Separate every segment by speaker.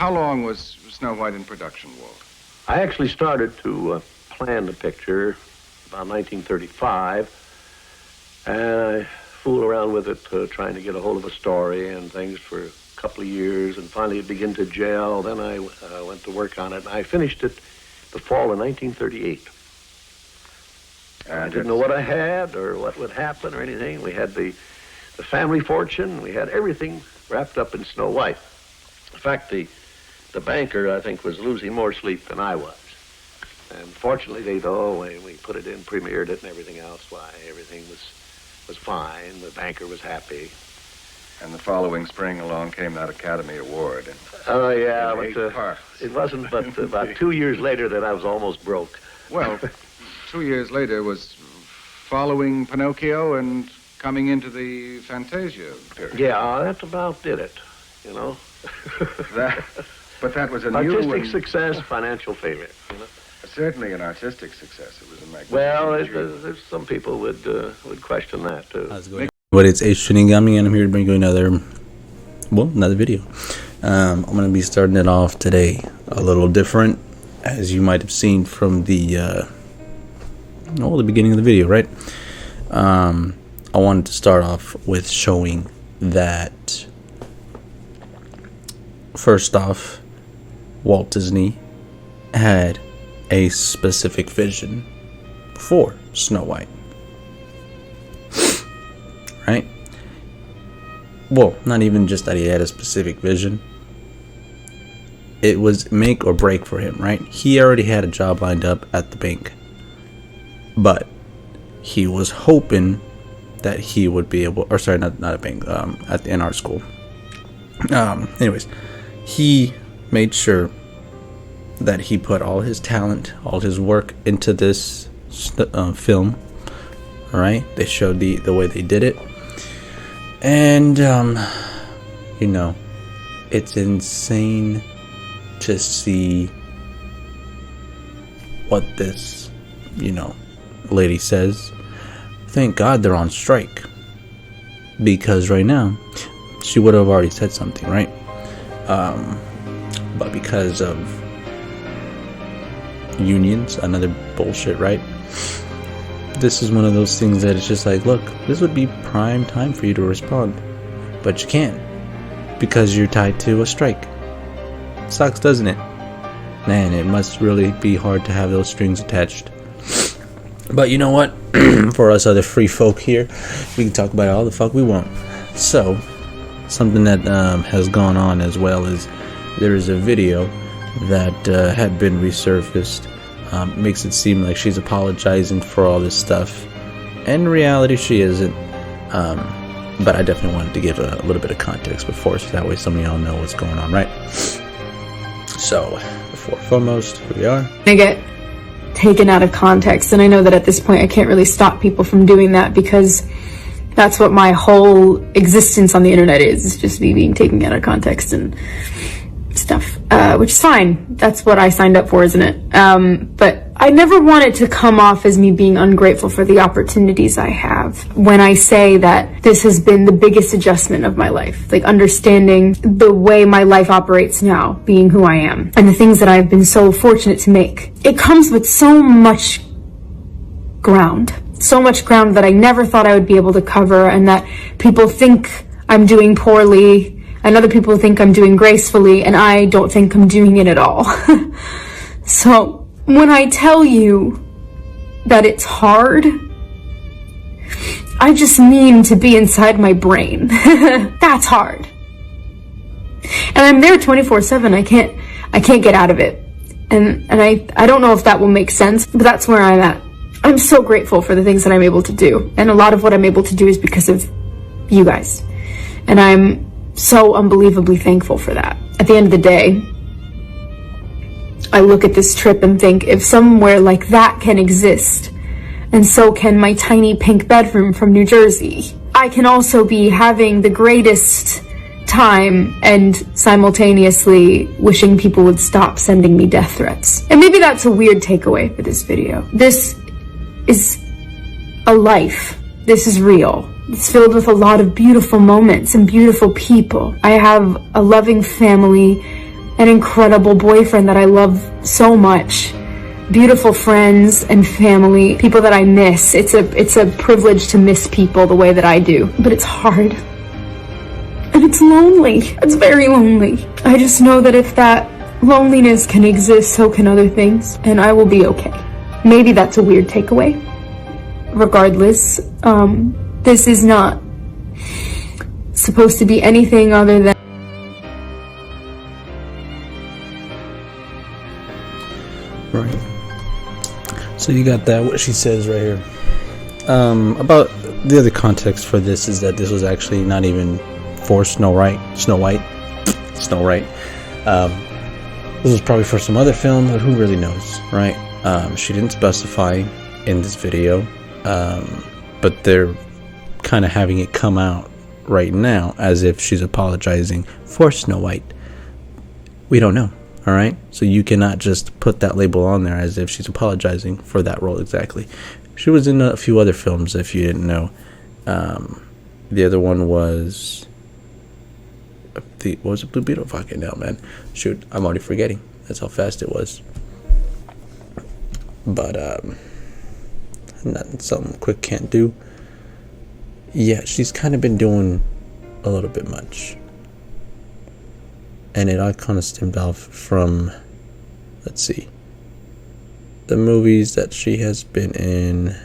Speaker 1: How long was Snow White in production, Walt?
Speaker 2: I actually started to plan the picture about 1935, and I fooled around with it, trying to get a hold of a story and things for a couple of years, and finally it began to gel. Then I went to work on it, and I finished it the fall of 1938. I didn't know what I had or what would happen or anything. We had the family fortune. We had everything wrapped up in Snow White. In fact, the banker, I think, was losing more sleep than I was. And fortunately, we put it in, premiered it, and everything else. Why, everything was fine. The banker was happy.
Speaker 1: And the following spring along came that Academy Award.
Speaker 2: Oh, yeah, but it wasn't but about 2 years later that I was almost broke.
Speaker 1: Well, 2 years later was following Pinocchio and coming into the Fantasia period.
Speaker 2: Yeah, that about did it, you know.
Speaker 1: But that was a
Speaker 2: artistic success, financial failure. You know?
Speaker 1: Certainly an artistic success. It was a magnificent.
Speaker 2: Well, there's some people would question that too.
Speaker 3: How's it going? But it's Shinigami, and I'm here to bring you another video. I'm going to be starting it off today a little different, as you might have seen from the beginning of the video, right? I wanted to start off with showing that, first off, Walt Disney had a specific vision for Snow White. Right? Well, not even just that he had a specific vision. It was make or break for him, right? He already had a job lined up at the bank. But he was hoping that he would be able, or sorry, not a bank, at the art school. Anyways, he made sure that he put all his talent, all his work into this film. All right, they showed the way they did it, and you know, it's insane to see what this, lady says. Thank God they're on strike, because right now she would have already said something, right? But because of unions, another bullshit, right? This is one of those things that it's just like, look, this would be prime time for you to respond, but you can't, because you're tied to a strike. Sucks, doesn't it? Man, it must really be hard to have those strings attached. But you know what? For us other free folk here, we can talk about all the fuck we want. So, something that has gone on as well is there is a video that had been resurfaced. Makes it seem like she's apologizing for all this stuff. In reality, she isn't. But I definitely wanted to give a little bit of context before, so that way some of y'all know what's going on, right? So, before foremost, here we are.
Speaker 4: I get taken out of context, and I know that at this point I can't really stop people from doing that, because that's what my whole existence on the internet is just me being taken out of context and stuff, which is fine. That's what I signed up for, isn't it? But I never want it to come off as me being ungrateful for the opportunities I have when I say that this has been the biggest adjustment of my life, like understanding the way my life operates now, being who I am, and the things that I've been so fortunate to make. It comes with so much ground that I never thought I would be able to cover, and that people think I'm doing poorly, and other people think I'm doing gracefully, and I don't think I'm doing it at all. So when I tell you that it's hard, I just mean to be inside my brain. That's hard. And I'm there 24/7. I can't get out of it. And I don't know if that will make sense, but that's where I'm at. I'm so grateful for the things that I'm able to do. And a lot of what I'm able to do is because of you guys. And I'm so unbelievably thankful for that. At the end of the day, I look at this trip and think, if somewhere like that can exist, and so can my tiny pink bedroom from New Jersey, I can also be having the greatest time and simultaneously wishing people would stop sending me death threats. And maybe that's a weird takeaway for this video. This is a life. This is real. It's filled with a lot of beautiful moments and beautiful people. I have a loving family an incredible boyfriend that I love so much, beautiful friends and family, people that I miss. It's a privilege to miss people the way that I do, but it's hard. And it's lonely. It's very lonely. I just know that if that loneliness can exist, so can other things, and I will be okay. Maybe that's a weird takeaway. Regardless, this is not supposed to be anything other than
Speaker 3: Right. So you got that, what she says right here. About the other context for this is that this was actually not even for Snow White. This was probably for some other film, but who really knows, right? She didn't specify in this video, but they're kind of having it come out right now as if she's apologizing for Snow White. We don't know, all right? So you cannot just put that label on there as if she's apologizing for that role exactly. She was in a few other films, if you didn't know. The other one was... what was it? Blue Beetle? Fucking hell, man. Shoot, I'm already forgetting. That's how fast it was. But, not something quick can't do. Yeah, she's kind of been doing a little bit much. And it all kind of stemmed off from, let's see, the movies that she has been in.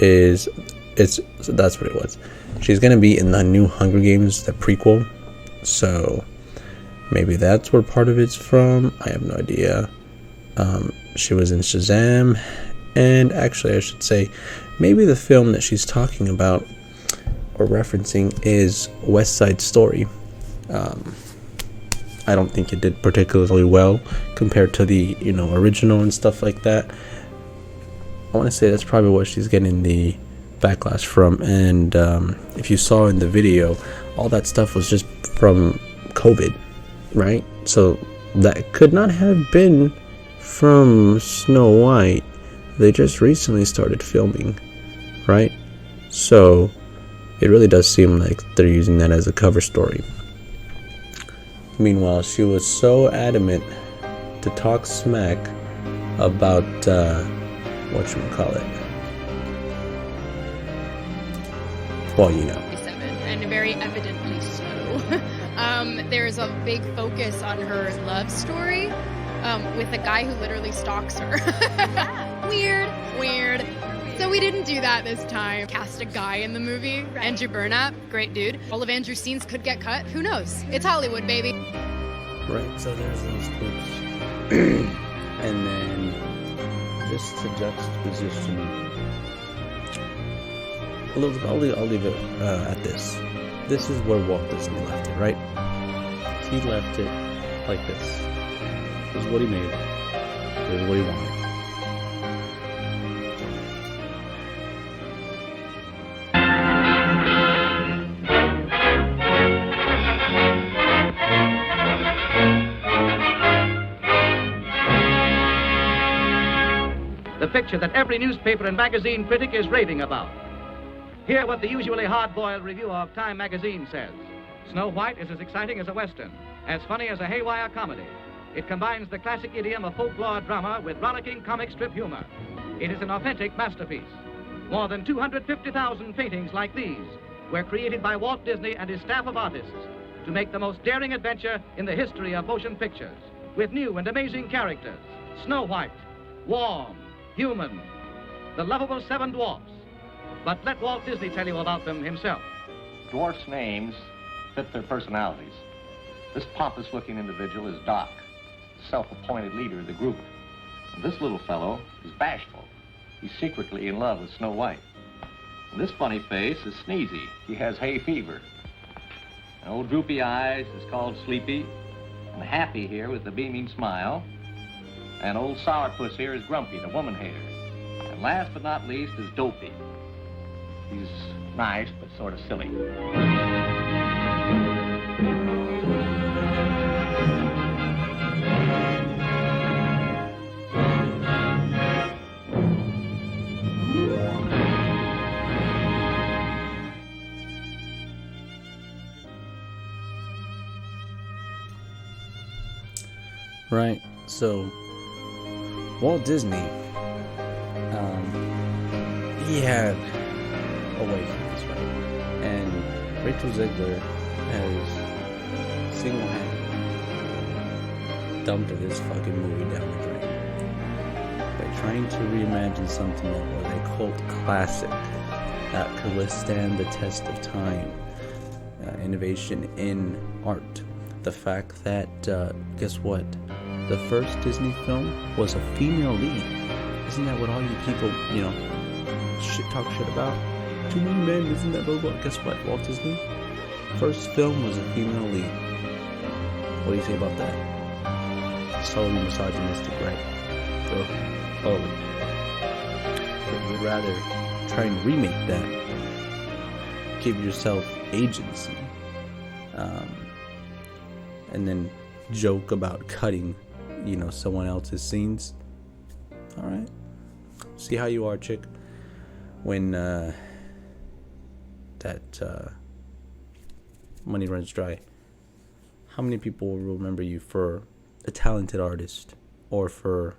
Speaker 3: So that's what it was. She's gonna be in the new Hunger Games, the prequel. So maybe that's where part of it's from. I have no idea. She was in Shazam, and actually I should say maybe the film that she's talking about or referencing is West Side Story. I don't think it did particularly well compared to the original and stuff like that. I want to say that's probably what she's getting the backlash from. And if you saw in the video, all that stuff was just from COVID, right? So that could not have been from Snow White. They just recently started filming, right? So it really does seem like they're using that as a cover story. Meanwhile, she was so adamant to talk smack about whatchamacallit. Well,
Speaker 5: and very evidently so. There's a big focus on her love story with a guy who literally stalks her. Weird. So we didn't do that this time. Cast a guy in the movie. Right. Andrew Burnap, great dude. All of Andrew's scenes could get cut. Who knows? It's Hollywood, baby.
Speaker 3: Right, so there's those clips. And then just to juxtaposition, I'll leave it at this. This is where Walt Disney left it, right? He left it like this. This is what he made. This is what he wanted.
Speaker 6: The picture that every newspaper and magazine critic is raving about. Hear what the usually hard-boiled review of Time magazine says. Snow White is as exciting as a Western, as funny as a haywire comedy. It combines the classic idiom of folklore drama with rollicking comic strip humor. It is an authentic masterpiece. More than 250,000 paintings like these were created by Walt Disney and his staff of artists to make the most daring adventure in the history of motion pictures, with new and amazing characters. Snow White, warm, human, the lovable 7 dwarfs. But let Walt Disney tell you about them himself.
Speaker 2: Dwarfs' names fit their personalities. This pompous-looking individual is Doc, the self-appointed leader of the group. And this little fellow is bashful. He's secretly in love with Snow White. And this funny face is Sneezy. He has hay fever. And old droopy eyes is called Sleepy. And Happy here with the beaming smile. And old Sourpuss here is Grumpy, the woman hater. And last but not least is Dopey. He's nice, but sort of silly.
Speaker 3: Right. So, Walt Disney, he had a way for this, right? And Rachel Zegler has single-handedly dumped this fucking movie down the drain by trying to reimagine something that was a cult classic that could withstand the test of time, innovation in art. The fact that, guess what? The first Disney film was a female lead. Isn't that what all you people, talk shit about? Too many men, isn't that blah blah? Guess what? Walt Disney, first film was a female lead. What do you say about that? It's totally misogynistic, right? Totally. But you would rather try and remake that, give yourself agency, and then joke about cutting, someone else's scenes. All right. See how you are, chick. When that money runs dry, how many people will remember you for a talented artist or for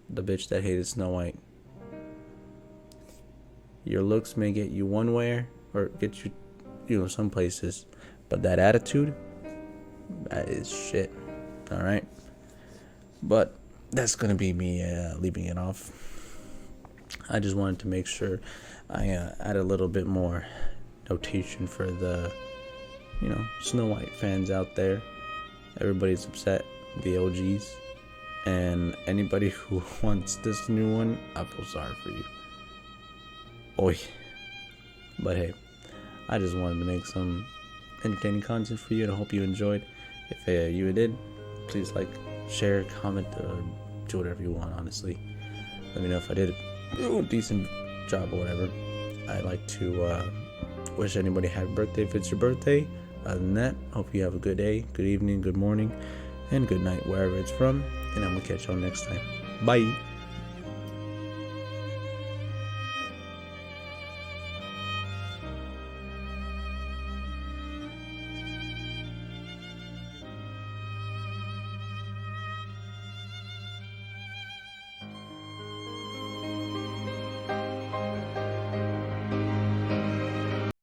Speaker 3: the bitch that hated Snow White? Your looks may get you one way or get you, some places, but that attitude, that is shit. All right. But that's gonna be me leaving it off. I just wanted to make sure I add a little bit more notation for the, Snow White fans out there. Everybody's upset, the OGs, and anybody who wants this new one, I feel sorry for you. Oi. But hey, I just wanted to make some entertaining content for you, and I hope you enjoyed. If you did, please like, share, comment, do whatever you want, honestly. Let me know if I did a decent job or whatever. I'd like to wish anybody a happy birthday if it's your birthday. Other than that, hope you have a good day, good evening, good morning, and good night wherever it's from. And I'm going to catch y'all next time. Bye.